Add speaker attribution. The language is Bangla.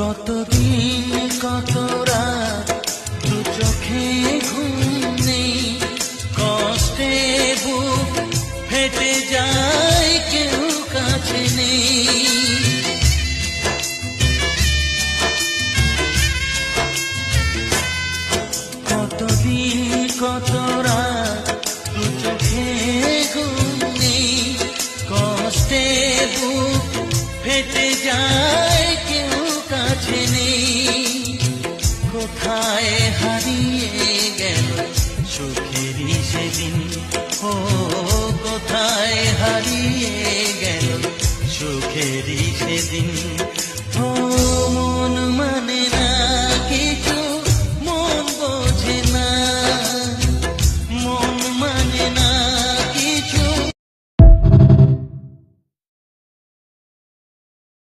Speaker 1: কতদিন কত রাত দু চোখে ঘুম নেই, কষ্টে বুক ফেটে যায় কেউ কাছে নেই। কতদিন কত রাত দু চোখে ঘুম নেই, কষ্টে বুক ফেটে যায় কেউ কাছে নেই। কোথায় হারিয়ে গেল সুখেরই সেদিন, ও কোথায় হারিয়ে গেল সুখেরই সেদিন।